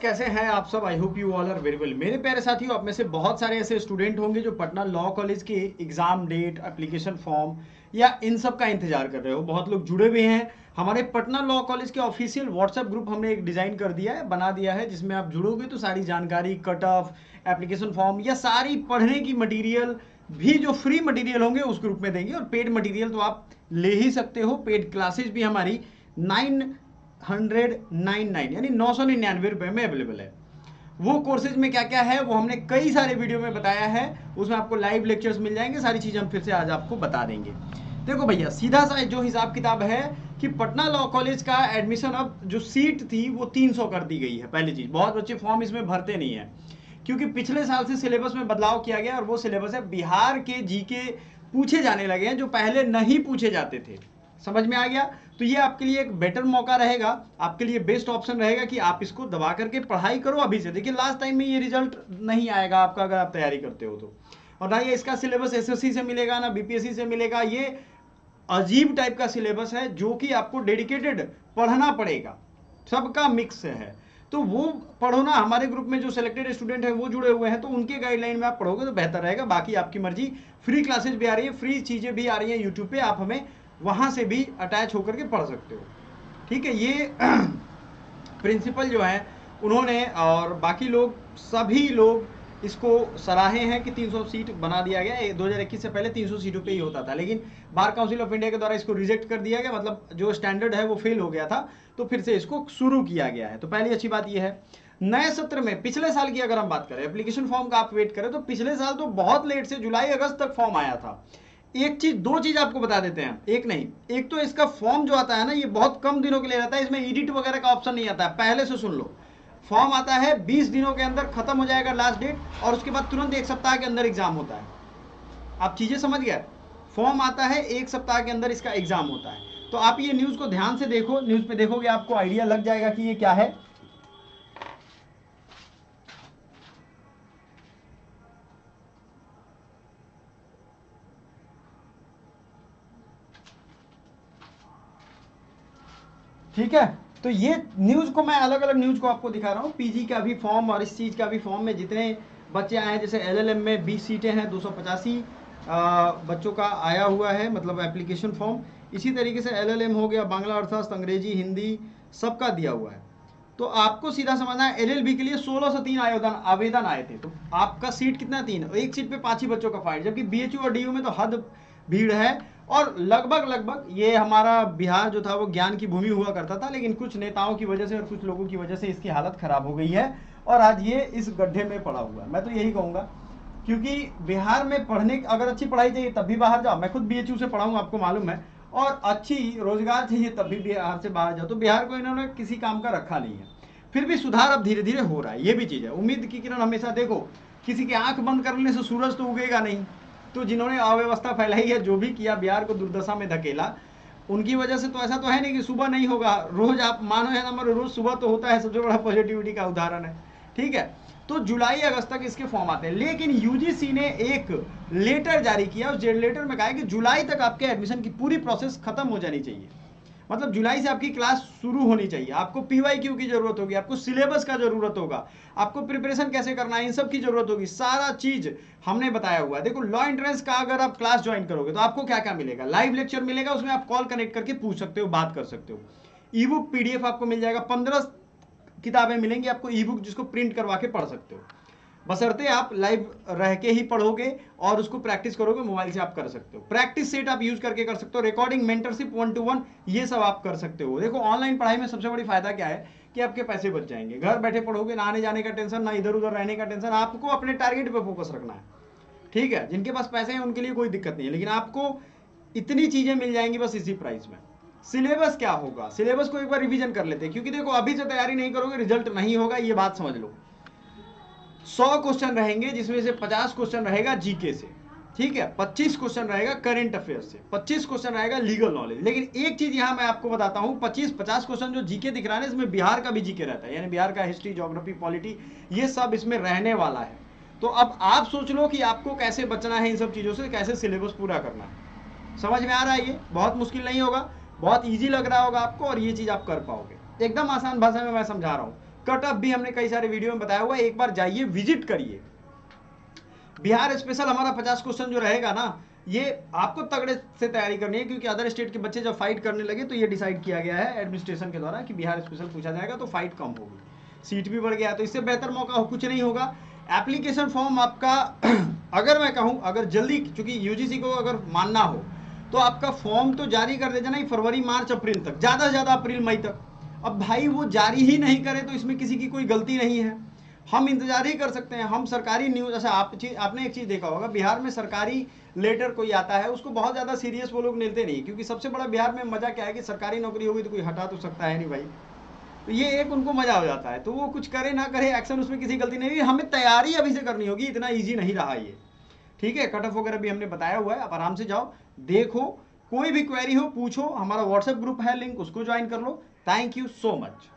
कैसे हैं आप सब? I hope you all are very well. मेरे प्यारे साथियों, आप में से बहुत सारे ऐसे स्टूडेंट होंगे जो पटना लॉ कॉलेज के एग्जाम डेट, एप्लीकेशन फॉर्म या इन सब का इंतजार कर रहे हो। बहुत लोग जुड़े हुए हैं। हमारे पटना लॉ कॉलेज के ऑफिशियल व्हाट्सएप ग्रुप हमने एक डिजाइन कर दिया है, बना दिया है, जिसमें आप जुड़ोगे तो सारी जानकारी, कट ऑफ, एप्लीकेशन फॉर्म या सारी पढ़ने की मटीरियल भी, जो फ्री मटीरियल होंगे उस ग्रुप में देंगे। और पेड मटीरियल तो आप ले ही सकते हो। पेड क्लासेज भी हमारी 999 यानी 999 रुपए में अवेलेबल है। वो कोर्सेज में क्या क्या है वो हमने कई सारे वीडियो में बताया है। उसमें आपको लाइव लेक्चर्स मिल जाएंगे, सारी चीजें हम फिर से आज आपको बता देंगे। देखो भैया, सीधा सा जो हिसाब किताब है कि पटना लॉ कॉलेज का एडमिशन अब जो सीट थी वो 300 कर दी गई है। पहली चीज, बहुत बच्चे फॉर्म इसमें भरते नहीं है क्योंकि पिछले साल से सिलेबस में बदलाव किया गया और वो सिलेबस है बिहार के जीके पूछे जाने लगे हैं जो पहले नहीं पूछे जाते थे। समझ में आ गया? तो ये आपके लिए एक बेटर मौका रहेगा, आपके लिए बेस्ट ऑप्शन रहेगा कि आप इसको दबा करके पढ़ाई करो अभी से। देखिए, लास्ट टाइम में ये रिजल्ट नहीं आएगा आपका अगर आप तैयारी करते हो तो। और ना ये इसका सिलेबस एसएससी से मिलेगा ना बीपीएससी से मिलेगा। ये अजीब टाइप का सिलेबस है जो कि आपको डेडिकेटेड पढ़ना पड़ेगा, सबका मिक्स है। तो वो पढ़ो ना। हमारे ग्रुप में जो सिलेक्टेड स्टूडेंट है वो जुड़े हुए हैं, तो उनके गाइडलाइन में आप पढ़ोगे तो बेहतर रहेगा। बाकी आपकी मर्जी। फ्री क्लासेज भी आ रही है, फ्री चीजें भी आ रही है यूट्यूब पे, आप हमें वहां से भी अटैच होकर के पढ़ सकते हो। ठीक है, ये प्रिंसिपल जो है उन्होंने और बाकी लोग, सभी लोग इसको सराहे हैं कि 300 सीट बना दिया गया। 2021 से पहले 300 सीटों पे ही होता था, लेकिन बार काउंसिल ऑफ इंडिया के द्वारा इसको रिजेक्ट कर दिया गया। मतलब जो स्टैंडर्ड है वो फेल हो गया था, तो फिर से इसको शुरू किया गया है। तो पहली अच्छी बात यह है। नए सत्र में पिछले साल की अगर हम बात करें, एप्लीकेशन फॉर्म का आप वेट करें तो पिछले साल तो बहुत लेट से जुलाई अगस्त तक फॉर्म आया था। एक चीज, दो चीज आपको बता देते हैं, एक नहीं, एक तो इसका फॉर्म जो आता है ना, ये बहुत कम दिनों के लिए रहता है। इसमें एडिट वगैरह का ऑप्शन नहीं आता है। पहले से सुन लो, फॉर्म आता है 20 दिनों के अंदर खत्म हो जाएगा लास्ट डेट, और उसके बाद तुरंत 1 सप्ताह के अंदर एग्जाम होता है। आप चीजें समझ गए? फॉर्म आता है 1 सप्ताह के अंदर इसका एग्जाम होता है। तो आप ये न्यूज को ध्यान से देखो, न्यूज पे देखोगे आपको आइडिया लग जाएगा कि ये क्या है। ठीक है, तो ये न्यूज को मैं अलग अलग न्यूज को आपको दिखा रहा हूँ। पीजी का भी फॉर्म और इस चीज का भी फॉर्म में जितने बच्चे आए हैं, जैसे एलएलएम में 20 सीटें हैं, 285 बच्चों का आया हुआ है, मतलब एप्लीकेशन फॉर्म। इसी तरीके से एलएलएम हो गया, बांग्ला अर्थशास्त्र, अंग्रेजी, हिंदी, सबका दिया हुआ है। तो आपको सीधा समझना है, एलएलबी के लिए 16 से 3 आवेदन आए थे। तो आपका सीट कितना? 3। एक सीट पे 5 ही बच्चों का फाइट, जबकि बीएचयू और डीयू में तो हद भीड़ है। और लगभग ये हमारा बिहार जो था वो ज्ञान की भूमि हुआ करता था, लेकिन कुछ नेताओं की वजह से और कुछ लोगों की वजह से इसकी हालत खराब हो गई है और आज ये इस गड्ढे में पड़ा हुआ है। मैं तो यही कहूंगा, क्योंकि बिहार में पढ़ने, अगर अच्छी पढ़ाई चाहिए तब भी बाहर जाओ। मैं खुद बीएचयू से पढ़ा हूँ, आपको मालूम है। और अच्छी रोजगार चाहिए तब भी बिहार से बाहर जाओ। तो बिहार को इन्होंने किसी काम का रखा नहीं है। फिर भी सुधार अब धीरे धीरे हो रहा है, ये भी चीज है। उम्मीद की किरण हमेशा, देखो, किसी की आंख बंद करने से सूरज तो उगेगा नहीं। तो जिन्होंने अव्यवस्था फैलाई है, जो भी किया, बिहार को दुर्दशा में धकेला, उनकी वजह से तो ऐसा तो है नहीं कि सुबह नहीं होगा। रोज आप मानो या ना मानो, रोज सुबह तो होता है। सबसे बड़ा पॉजिटिविटी का उदाहरण है। ठीक है, तो जुलाई अगस्त तक इसके फॉर्म आते हैं। लेकिन यूजीसी ने एक लेटर जारी किया, उस लेटर में कहा है कि जुलाई तक आपके एडमिशन की पूरी प्रोसेस खत्म हो जानी चाहिए। मतलब जुलाई से आपकी क्लास शुरू होनी चाहिए। आपको पीवाईक्यू की जरूरत होगी, आपको सिलेबस का जरूरत होगा, आपको प्रिपरेशन कैसे करना है, इन सब की जरूरत होगी। सारा चीज हमने बताया हुआ है। देखो, लॉ एंट्रेंस का अगर आप क्लास ज्वाइन करोगे तो आपको क्या क्या मिलेगा? लाइव लेक्चर मिलेगा, उसमें आप कॉल कनेक्ट करके पूछ सकते हो, बात कर सकते हो। ई बुक पीडीएफ आपको मिल जाएगा, 15 किताबें मिलेंगी आपको ई बुक, जिसको प्रिंट करवा के पढ़ सकते हो। बशर्ते आप लाइव रह के ही पढ़ोगे और उसको प्रैक्टिस करोगे, मोबाइल से आप कर सकते हो। प्रैक्टिस सेट आप यूज करके कर सकते हो, रिकॉर्डिंग, मेंटरशिप, 1 to 1, ये सब आप कर सकते हो। देखो, ऑनलाइन पढ़ाई में सबसे बड़ी फायदा क्या है कि आपके पैसे बच जाएंगे। घर बैठे पढ़ोगे, ना आने जाने का टेंशन, ना इधर उधर रहने का टेंशन। आपको अपने टारगेट पे फोकस रखना है। ठीक है, जिनके पास पैसे हैं उनके लिए कोई दिक्कत नहीं है, लेकिन आपको इतनी चीजें मिल जाएंगी बस इसी प्राइस में। सिलेबस क्या होगा, सिलेबस को एक बार रिवीजन कर लेते हैं, क्योंकि देखो, अभी से तैयारी नहीं करोगे रिजल्ट नहीं होगा, ये बात समझ लो। 100 क्वेश्चन रहेंगे, जिसमें से 50 क्वेश्चन रहेगा जीके से। ठीक है, 25 क्वेश्चन रहेगा करंट अफेयर्स से, 25 क्वेश्चन रहेगा लीगल नॉलेज। लेकिन एक चीज यहां मैं आपको बताता हूं, 50 क्वेश्चन जो जीके दिख रहा है, इसमें बिहार का भी जीके रहता है, यानी बिहार का हिस्ट्री, ज्योग्राफी, पॉलिटी, ये सब इसमें रहने वाला है। तो अब आप सोच लो कि आपको कैसे बचना है इन सब चीजों से, कैसे सिलेबस पूरा करना है। समझ में आ रहा है? ये बहुत मुश्किल नहीं होगा, बहुत ईजी लग रहा होगा आपको, और ये चीज आप कर पाओगे। एकदम आसान भाषा में मैं समझा रहा हूं। कट ऑफ भी हमने कई सारे वीडियो में बताया हुआ है, एक बार जाइए विजिट करिए। बिहार स्पेशल हमारा 50 क्वेश्चन जो रहेगा ना, ये आपको तगड़े से तैयारी करनी है, क्योंकि अदर स्टेट के बच्चे जब फाइट करने लगे तो ये डिसाइड किया गया है एडमिनिस्ट्रेशन के द्वारा कि बिहार स्पेशल पूछा जाएगा तो फाइट कम होगी, सीट भी बढ़ गया, तो इससे बेहतर मौका कुछ नहीं होगा। एप्लीकेशन फॉर्म आपका अगर मैं कहूं, अगर जल्दी, चूंकि यूजीसी को अगर मानना हो तो आपका फॉर्म तो जारी कर दे जाना फरवरी मार्च अप्रैल तक, ज़्यादा से ज़्यादा अप्रैल मई तक। अब भाई वो जारी ही नहीं करे तो इसमें किसी की कोई गलती नहीं है, हम इंतजार ही कर सकते हैं। हम सरकारी न्यूज़, अच्छा आपने एक चीज़ देखा होगा, बिहार में सरकारी लेटर कोई आता है उसको बहुत ज़्यादा सीरियस वो लोग लेते नहीं, क्योंकि सबसे बड़ा बिहार में मज़ा क्या है कि सरकारी नौकरी होगी तो कोई हटा तो सकता है नहीं भाई, तो ये एक उनको मजा हो जाता है, तो वो कुछ करे ना करे एक्शन, उसमें किसी गलती नहीं है। हमें तैयारी अभी से करनी होगी, इतना ईजी नहीं रहा ये, ठीक है। कट ऑफ वगैरह भी हमने बताया हुआ है, आप आराम से जाओ देखो, कोई भी क्वेरी हो पूछो, हमारा व्हाट्सएप ग्रुप है लिंक, उसको ज्वाइन कर लो। Thank you so much.